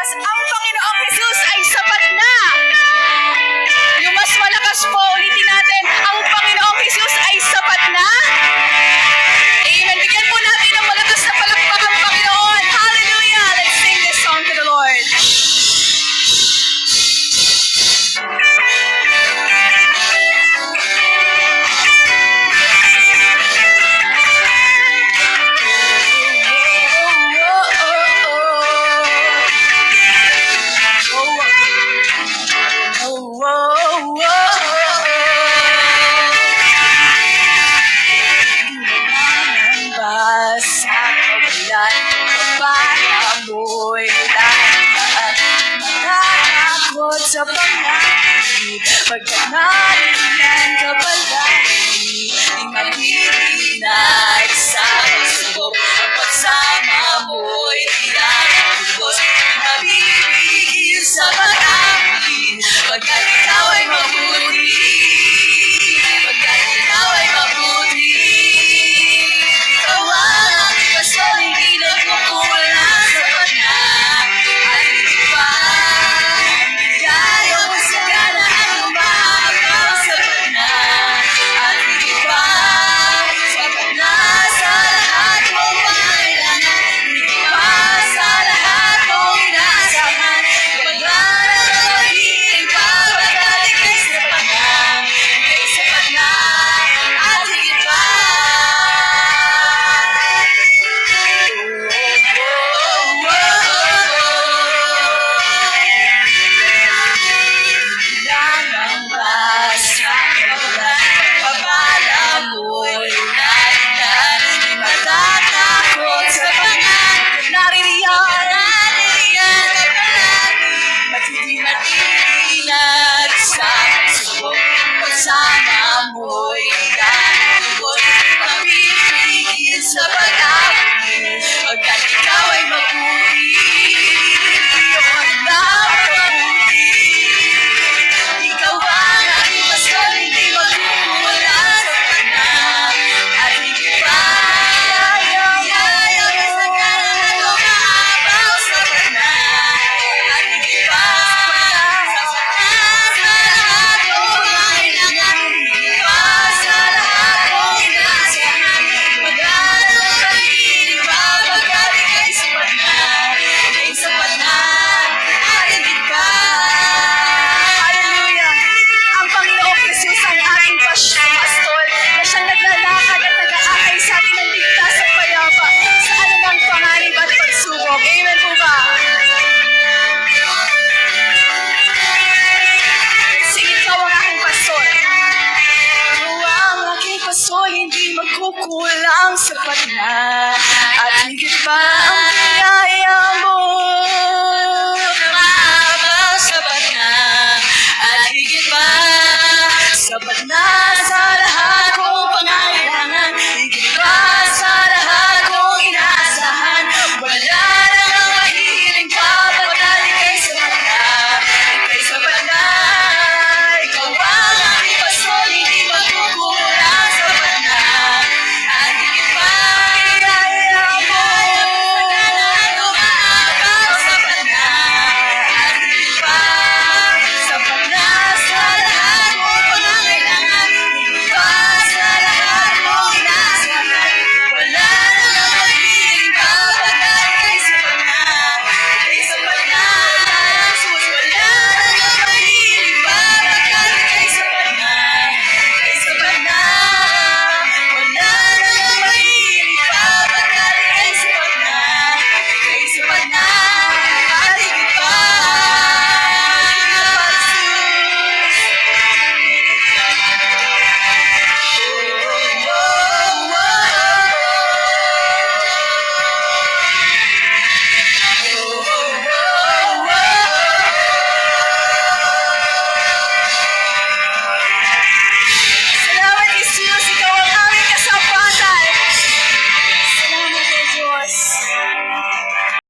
malakas, ang Panginoong Jesus ay sapat na. Yung mas malakas po, ulitin natin, ang Panginoong Jesus ay sapat na. Amen. Bigyan po natin ng malakas na palakpak ang Panginoon. Hallelujah. Let's sing this song to the Lord. Sa pangangit, pagkat nariyan ka palagi, di maghihinay sa pagsubok. Ang pagsama mo'y tiyang tubos, di mabibigil sa pag-amin, pagkat ikaw ay mabuti, pagkat ikaw ay mabuti. Ikaw ang aking pastor, hindi nagkukulang sa kanya, at hindi pa kulang sapat na.